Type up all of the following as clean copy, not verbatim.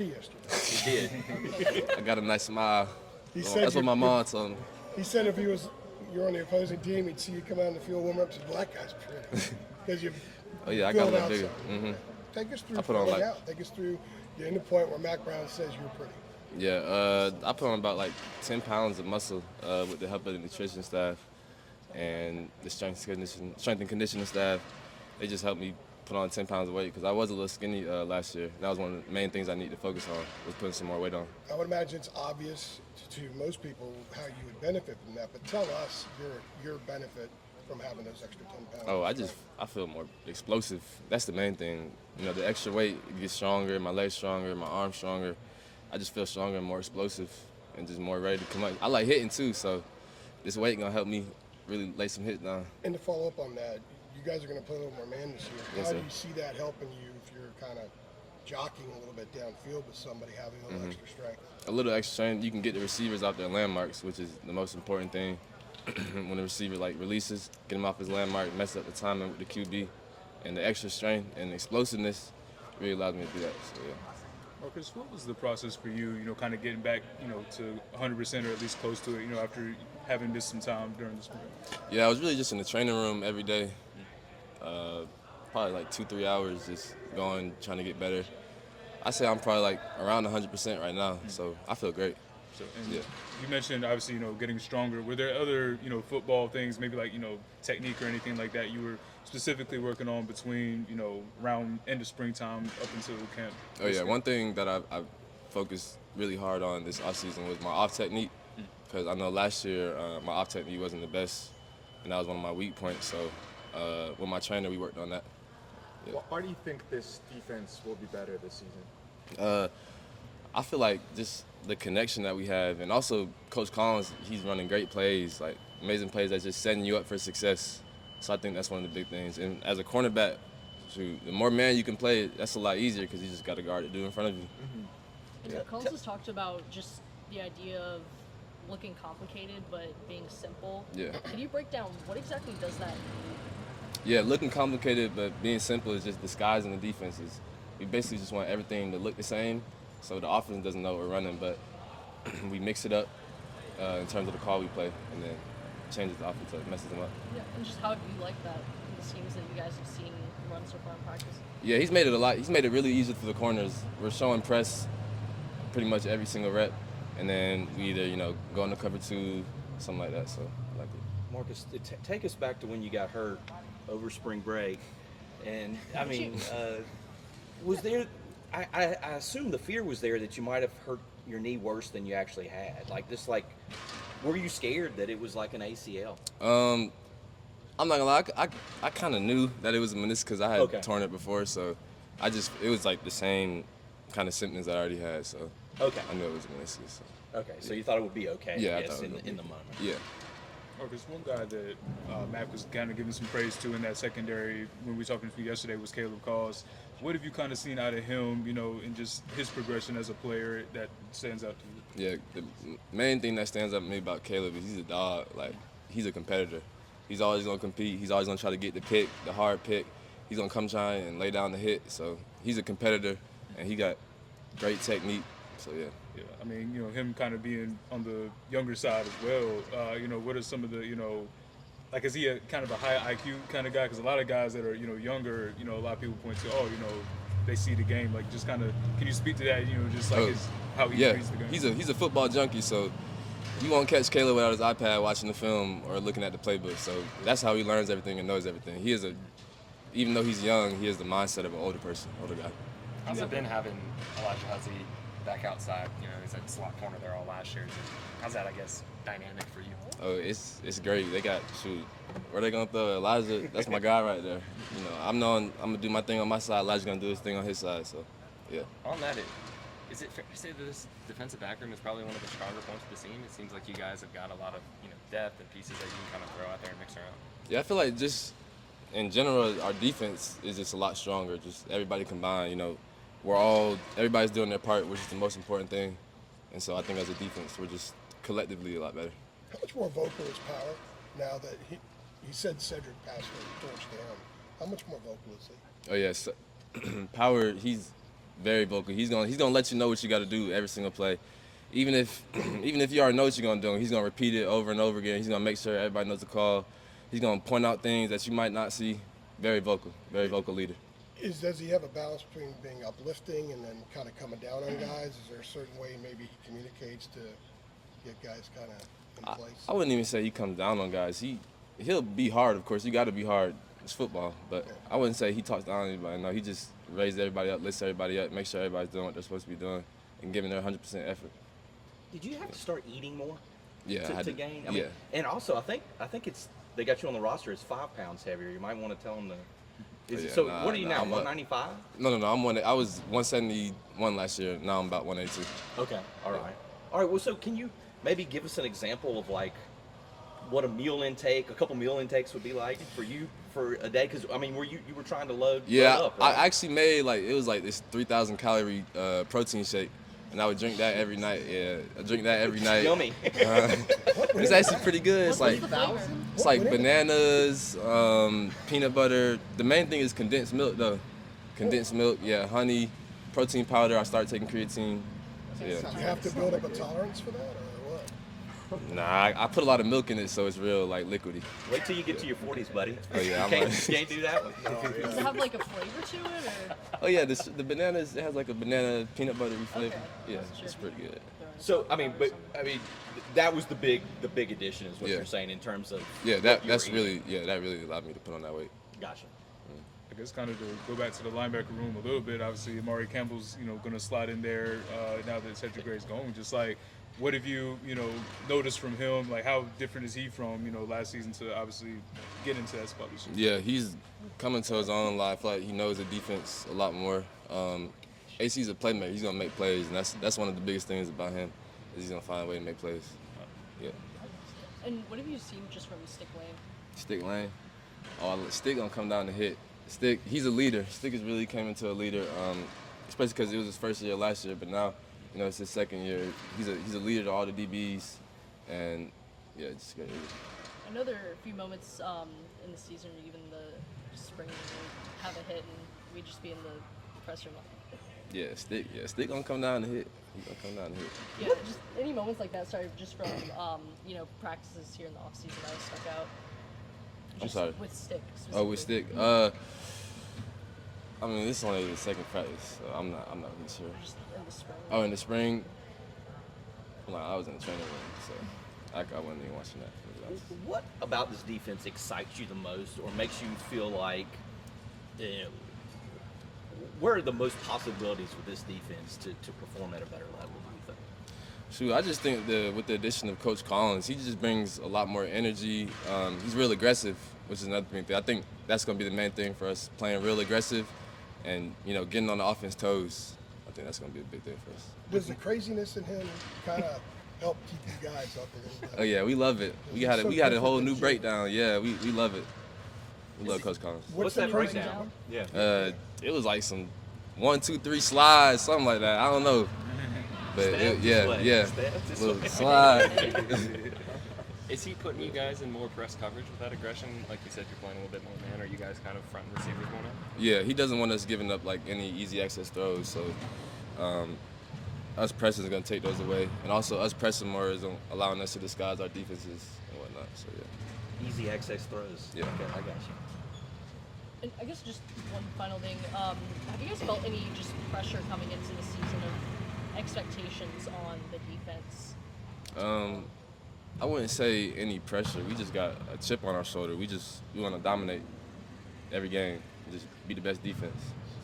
yesterday. He did. I got a nice smile. He Well, said that's what my mom told me. he said if you're on the opposing team, he'd see you come out in the field warm up. Said, "Well, that guy's pretty," because you Oh yeah, I got a filled little out bigger. some. Take us through I put on filling like out. Take us through getting to the point where Mac Brown says you're pretty. yeah. I put on about like 10 pounds of muscle with the help of the nutrition staff and the strength and conditioning staff. They just helped me put on 10 pounds of weight because I was a little skinny last year. That was one of the main things I need to focus on was putting some more weight on. I would imagine it's obvious to most people how you would benefit from that, but tell us your benefit from having those extra 10 pounds. Oh, I feel more explosive. That's the main thing. You know, the extra weight gets stronger, my legs stronger, my arms stronger. I just feel stronger and more explosive and just more ready to come out. I like hitting too, so this weight gonna help me really lay some hits down. And to follow up on that, you guys are going to play a little more man this year. Yes, How sir. do you see that helping you if you're kind of jockeying a little bit downfield with somebody having a little extra strength? A little extra strength, you can get the receivers out their landmarks, which is the most important thing. When the receiver like releases, get him off his landmark, mess up the timing with the QB, and the extra strength and explosiveness really allows me to do that. So yeah. Marcus, what was the process for you, kind of getting back, to 100% or at least close to it, after having missed some time during the spring? Yeah, I was really just in the training room every day, probably like 2-3 hours, just going, trying to get better. I say I'm probably like around 100% right now, so I feel great. So, and Yeah. you mentioned obviously, getting stronger. Were there other, football things, maybe like, technique or anything like that you were specifically working on between, around end of springtime up until camp? Oh yeah, one thing that I focused really hard on this offseason was my off technique, because I know last year my off technique wasn't the best, and that was one of my weak points. So with my trainer, we worked on that. Yeah. Why do you think this defense will be better this season? I feel like just the connection that we have, and also Coach Collins, he's running great plays, like amazing plays that's just setting you up for success. So I think that's one of the big things. And as a cornerback, shoot, the more man you can play, that's a lot easier because you just got a guard to do in front of you. And Coles has talked about just the idea of looking complicated but being simple. Yeah. Can you break down what exactly does that mean? Yeah, looking complicated but being simple is just disguising the defenses. We basically just want everything to look the same, so the offense doesn't know what we're running, but we mix it up in terms of the call we play, and then changes the offense up, messes them up. Yeah, and just how do you like that in the schemes that you guys have seen run so far in practice? Yeah, he's made it really easy for the corners. We're showing press pretty much every single rep, and then we either go into cover two, something like that. So I like it. Marcus, take us back to when you got hurt over spring break, and I mean, was there? I assume the fear was there that you might have hurt your knee worse than you actually had. Were you scared that it was like an ACL? I'm not gonna lie, I kind of knew that it was a meniscus because I had Okay. torn it before, so it was like the same kind of symptoms I already had, so Okay. I knew it was a meniscus. So. Okay, so you thought it would be okay? Yeah, I I guess thought it in would the be. moment. Yeah. Marcus, one guy that Matt was kind of giving some praise to in that secondary when we were talking to you yesterday was Caleb Cause. What have you kind of seen out of him, in just his progression as a player that stands out to you? Yeah, the main thing that stands out to me about Caleb is he's a dog. Like, he's a competitor. He's always going to compete. He's always going to try to get the pick, the hard pick. He's going to come try and lay down the hit. So he's a competitor, and he got great technique. So, yeah. Yeah, I mean, him kind of being on the younger side as well. What are some of the, is he a kind of a high IQ kind of guy? Because a lot of guys that are, younger, a lot of people point to, they see the game. Like, just kind of, can you speak to that? Just like how he Yeah, treats the game. he's a football junkie, so you won't catch Caleb without his iPad watching the film or looking at the playbook. So that's how he learns everything and knows everything. Even though he's young, he has the mindset of an older guy. How's it been having Elijah Huzzy back outside? He's at slot corner there all last year. How's that, I guess, dynamic for you? Oh, it's great. They got where they gonna throw Elijah? That's my guy right there. I'm gonna do my thing on my side. Elijah's gonna do his thing on his side. So, yeah. On that, is it fair to say that this defensive back room is probably one of the stronger points of the team? It seems like you guys have got a lot of depth and pieces that you can kind of throw out there and mix around. Yeah, I feel like just in general, our defense is just a lot stronger. Just everybody combined. Everybody's doing their part, which is the most important thing. And so I think as a defense, we're just collectively a lot better. How much more vocal is Power now that he said Cedric passed the torch down? How much more vocal is he? Oh yes, Power. He's very vocal. He's gonna let you know what you got to do every single play. Even if you already know what you're gonna do, he's gonna repeat it over and over again. He's gonna make sure everybody knows the call. He's gonna point out things that you might not see. Very vocal leader. Does he have a balance between being uplifting and then kind of coming down on guys? Is there a certain way maybe he communicates to get guys kind of in place? I wouldn't even say he comes down on guys. He'll be hard, of course. You got to be hard. It's football, but I wouldn't say he talks down on anybody. No, he just raises everybody up, lifts everybody up, makes sure everybody's doing what they're supposed to be doing, and giving their 100% effort. Did you have to start eating more? Yeah, I to did. gain. I mean, and also I think it's they got you on the roster as 5 pounds heavier. You might want to tell them to. What are you now? 195? No. I was 171 last year. Now I'm about 182. Okay. All right. Well, so can you maybe give us an example of like what a couple meal intakes would be like for you for a day? Because I mean, you were trying to load up, right? I actually made it was like this 3,000 calorie protein shake. And I would drink that every night. Yeah, I drink that every night. Yummy. It's actually pretty good. It's like bananas, peanut butter. The main thing is condensed milk, though. Condensed milk, yeah, honey, protein powder. I started taking creatine. So, yeah. Do you have to build up a tolerance for that, or what? Nah, I put a lot of milk in it, so it's real liquidy. Wait till you get to your 40s, buddy. Oh yeah, you can't do that one. Does it have like a flavor to it, or? Oh yeah, the bananas. It has like a banana peanut buttery flavor. Okay. Yeah, That's it's pretty good. So I mean, that was the big addition, is what you're saying in terms of. Yeah, that really allowed me to put on that weight. Gotcha. I guess kind of to go back to the linebacker room a little bit. Obviously, Amari Campbell's going to slide in there now that Cedric Gray's gone. Just like, what have you noticed from him? Like, how different is he from last season to obviously get into that spot this year? Yeah, he's coming to his own. I feel like he knows the defense a lot more. AC's a playmaker. He's gonna make plays, and that's one of the biggest things about him is he's gonna find a way to make plays. Yeah. And what have you seen just from Stick Lane? Stick Lane. Oh, Stick gonna come down to hit. Stick, he's a leader. Stick has really came into a leader, especially because it was his first year last year, but now, it's his second year. He's a leader to all the DBs, and yeah, just great. I know there are a few moments in the season, or even the spring, where we have a hit and we just be in the press room. Yeah, Stick gonna come down and hit. He's gonna come down and hit. Yeah, just any moments like that. Sorry, just from practices here in the offseason that was stuck out. I'm sorry. With Stick. Oh, with Stick. I mean, this is only the second practice, so I'm not really sure. Just in the spring. Oh, in the spring, I was in the training room, so I wasn't even watching that. To be honest. What about this defense excites you the most, or makes you feel like, where are the most possibilities with this defense to perform at a better level, do you think? Shoot, I just think with the addition of Coach Collins, he just brings a lot more energy. He's real aggressive, which is another thing. I think that's going to be the main thing for us, playing real aggressive and, getting on the offense toes. I think that's going to be a big thing for us. Does the craziness in him kind of help keep you guys up a little bit? Oh, yeah, we love it. We had a whole new breakdown. Yeah, we love it. We love Coach Collins. What's that breakdown? Yeah. It was like some 1, 2, 3 slides, something like that. I don't know. But little slide. Is he putting you guys in more press coverage with that aggression? Like you said, you're playing a little bit more man. Are you guys kind of front receivers more now? Yeah, he doesn't want us giving up any easy access throws. So us pressing is going to take those away, and also us pressing more is allowing us to disguise our defenses and whatnot. So yeah. Easy access throws. Yeah. Okay, I got you. And I guess just one final thing. Have you guys felt any just pressure coming into the season of expectations on the defense? I wouldn't say any pressure. We just got a chip on our shoulder. We want to dominate every game, just be the best defense.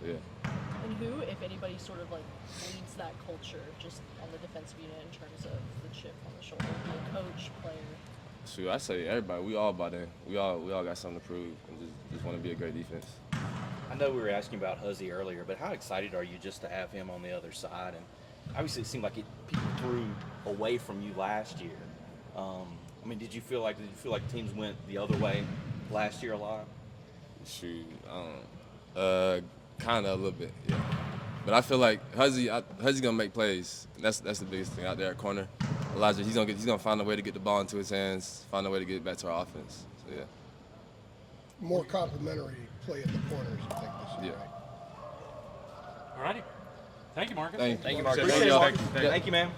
So yeah. And who, if anybody, sort of leads that culture just on the defensive unit in terms of the chip on the shoulder? Coach, player. Shoot, I say everybody. We all bought in. We all got something to prove, and just want to be a great defense. I know we were asking about Huzzy earlier, but how excited are you just to have him on the other side? And obviously, it seemed like people threw away from you last year. I mean, did you feel like teams went the other way last year a lot? Shoot, kind of a little bit, yeah. But I feel like Huzzy's gonna make plays. That's the biggest thing out there at corner. Elijah, he's gonna find a way to get the ball into his hands, find a way to get it back to our offense. So yeah. More complimentary play at the corners, I think, this year, Yeah. right? All righty. Thank you, Marcus. Thank you, Marcus. Thank y'all. Thank you. Thank you, man.